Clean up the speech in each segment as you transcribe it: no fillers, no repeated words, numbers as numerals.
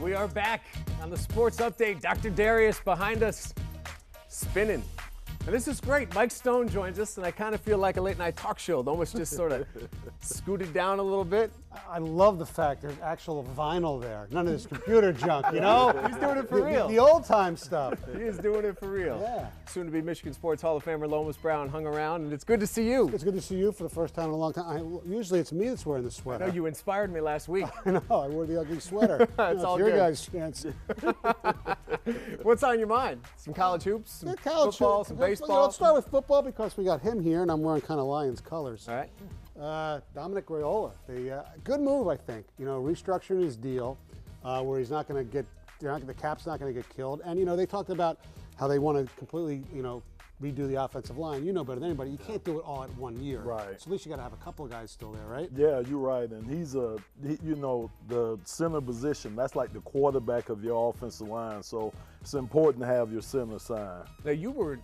We are back on the Sports Update. Dr. Darrius behind us, spinning. And this is great. Mike Stone joins us, and I kind of feel like a late-night talk show. Lomas just sort of scooted down a little bit. I love the fact there's actual vinyl there. None of this computer junk, you know? He's doing it for real. The old-time stuff. He is doing it for real. Yeah. Soon to be Michigan Sports Hall of Famer Lomas Brown hung around, and it's good to see you. It's good to see you for the first time in a long time. Usually it's me that's wearing the sweater. I know you inspired me last week. I know, I wore the ugly sweater. It's all your good. guys' chance. What's on your mind? Some college hoops, some football, some baseball? Let's start with football because we got him here, and I'm wearing kind of Lions colors. All right. Dominic Raiola, good move, I think. You know, restructuring his deal, where he's not going to get, the cap's not going to get killed. And you know, they talked about how they want to completely, redo the offensive line. You know better than anybody. You can't do it all at 1 year. Right. So at least you got to have a couple of guys still there, right? Yeah, you're right. And he's the center position. That's like the quarterback of your offensive line. So it's important to have your center sign. Now, you were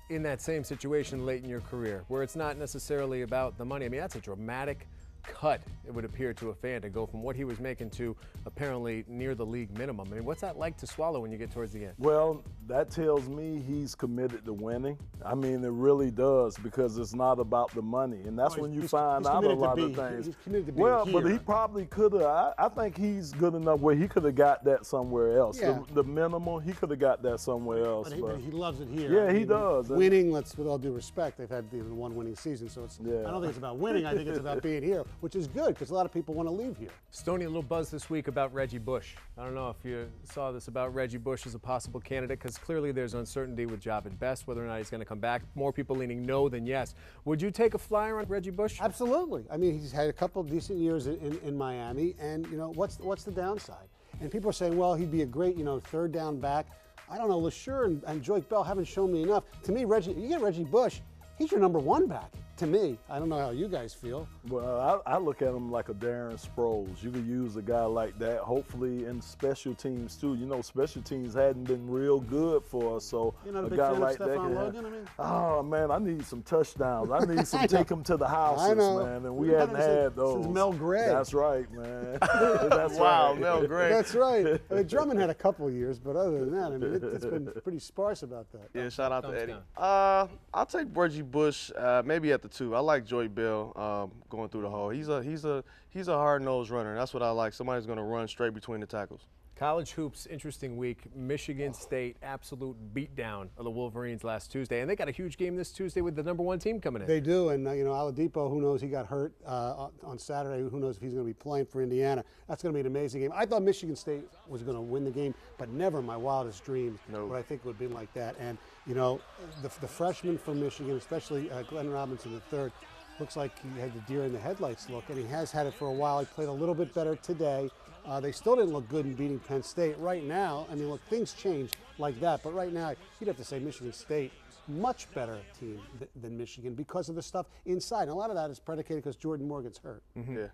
in that same situation late in your career where it's not necessarily about the money. I mean, that's a dramatic cut, it would appear to a fan, to go from what he was making to apparently near the league minimum. I mean, what's that like to swallow when you get towards the end? Well, that tells me he's committed to winning. I mean, it really does, because it's not about the money. And that's when you find out a lot of things. He's committed to being well, here. But he probably could have. I think he's good enough where he could have got that somewhere else. Yeah. The minimal, he could have got that somewhere else. But he loves it here. Yeah, he does. Winning, with all due respect, they've had one winning season. So I don't think it's about winning. I think it's about being here, which is good because a lot of people want to leave here. Stoney, a little buzz this week about Reggie Bush. I don't know if you saw this about Reggie Bush as a possible candidate, because clearly there's uncertainty with Javid Best, whether or not he's going to come back. More people leaning no than yes. Would you take a flyer on Reggie Bush? Absolutely. I mean, he's had a couple of decent years in Miami, and what's the downside? And people are saying, well, he'd be a great third down back. I don't know. LeSure and Joyce Bell haven't shown me enough. To me, you get Reggie Bush, he's your number one back. To me, I don't know how you guys feel. Well, I look at him like a Darren Sproles. You could use a guy like that, hopefully in special teams too. You know, special teams hadn't been real good for us, so a guy like that can Logan, I mean? Oh man, I need some touchdowns. I need some take him to the houses, man, and we hadn't had those. Since Mel Gray. That's right, man. That's wow, right. Mel Gray. That's right. I mean, Drummond had a couple of years, but other than that, I mean, it's been pretty sparse about that. Yeah, shout out to Eddie. Down. I'll take Reggie Bush, maybe at the 2. I like Joy Bell going through the hole. He's a hard-nosed runner. That's what I like. Somebody's going to run straight between the tackles. College hoops, interesting week. Michigan State, absolute beatdown of the Wolverines last Tuesday. And they got a huge game this Tuesday with the #1 team coming in. They do, and Oladipo, who knows, he got hurt on Saturday. Who knows if he's going to be playing for Indiana. That's going to be an amazing game. I thought Michigan State was going to win the game, but never in my wildest dreams would I think it would have been like that. And, the freshman from Michigan, especially Glenn Robinson III, looks like he had the deer in the headlights look, and he has had it for a while. He played a little bit better today. They still didn't look good in beating Penn State. Right now, I mean, look, things change like that, but right now, you'd have to say Michigan State, much better team than Michigan because of the stuff inside. And a lot of that is predicated because Jordan Morgan's hurt. Mm-hmm. Yeah.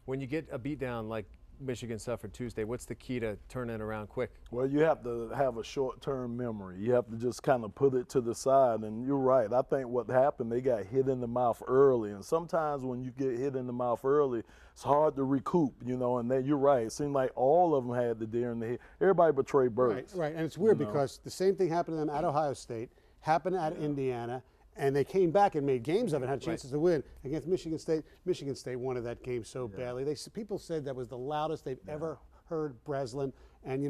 When you get a beatdown like Michigan suffered Tuesday, what's the key to turning it around quick? Well, you have to have a short-term memory. You have to just kind of put it to the side. And you're right. I think what happened, they got hit in the mouth early. And sometimes when you get hit in the mouth early, it's hard to recoup, and then you're right. It seemed like all of them had the deer in the head. Everybody but Trey Burks. Right. And it's weird because the same thing happened to them at Ohio State, happened at Indiana, and they came back and made games of it, had chances to win against Michigan State. Michigan State wanted that game so badly. People said that was the loudest they've ever heard Breslin. And,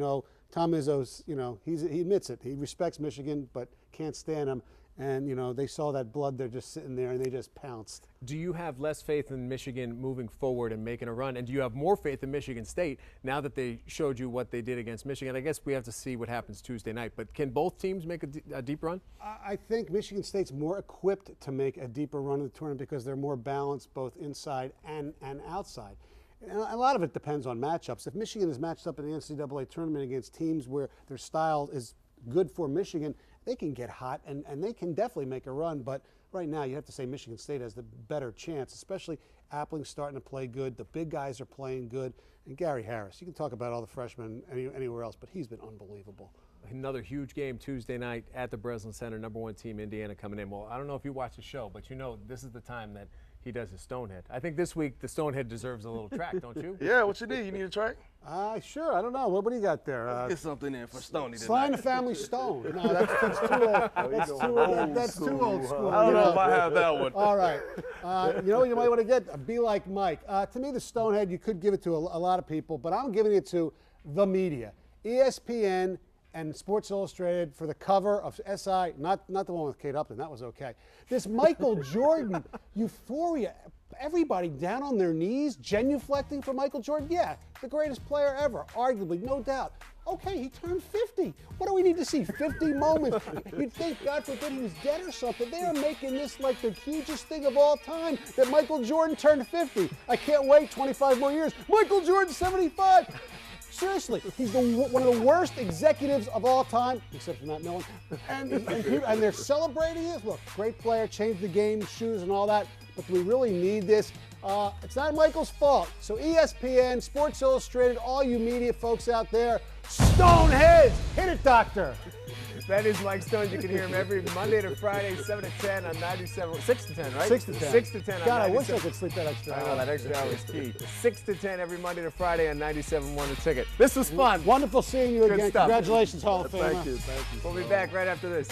Tom Izzo's, he admits it. He respects Michigan, but can't stand them. And, they saw that blood. They're just sitting there, and they just pounced. Do you have less faith in Michigan moving forward and making a run? And do you have more faith in Michigan State now that they showed you what they did against Michigan? I guess we have to see what happens Tuesday night. But can both teams make a deep run? I think Michigan State's more equipped to make a deeper run in the tournament because they're more balanced both inside and outside. And a lot of it depends on matchups. If Michigan is matched up in the NCAA tournament against teams where their style is good for Michigan, they can get hot and they can definitely make a run. But right now, you have to say Michigan State has the better chance, especially Appling's starting to play good. The big guys are playing good. And Gary Harris, you can talk about all the freshmen anywhere else, but he's been unbelievable. Another huge game Tuesday night at the Breslin Center, #1 team Indiana coming in. Well, I don't know if you watch the show, but this is the time that he does his Stonehead. I think this week the Stonehead deserves a little track, don't you? Yeah, what you need? You need a track? Sure. I don't know. What do you got there? Get something in for Stoney tonight. Slime the Family Stone. No, that's too old. That's too old school. I don't know if I have that one. All right. You know what you might want to get? Be Like Mike. To me, the Stonehead, you could give it to a lot of people, but I'm giving it to the media. ESPN and Sports Illustrated for the cover of SI, not the one with Kate Upton, that was okay. This Michael Jordan euphoria, everybody down on their knees, genuflecting for Michael Jordan. Yeah, the greatest player ever, arguably, no doubt. Okay, he turned 50. What do we need to see? 50 moments. You'd think, God forbid, he was dead or something. They are making this like the hugest thing of all time, that Michael Jordan turned 50. I can't wait 25 more years. Michael Jordan, 75. Seriously, he's one of the worst executives of all time, except for not knowing. And they're celebrating it. Look, great player, changed the game, shoes and all that. But do we really need this? It's not Michael's fault. So ESPN, Sports Illustrated, all you media folks out there, Stoneheads, hit it, doctor. That is Mike Stone. You can hear him every Monday to Friday, 7 to 10 on 97, 6 to 10, right? 6 to 10. 6 to 10 on God, 97. I wish I could sleep that extra I hour. know, that extra hour is key. 6 to 10 every Monday to Friday on 97.1 The Ticket. This was fun. Wonderful seeing you Good again. stuff. Congratulations, Hall of Famer. Thank you. We'll be back right after this.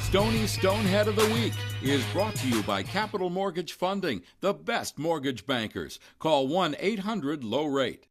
Stoney's Stonehead of the Week is brought to you by Capital Mortgage Funding, the best mortgage bankers. Call 1-800-LOW-RATE.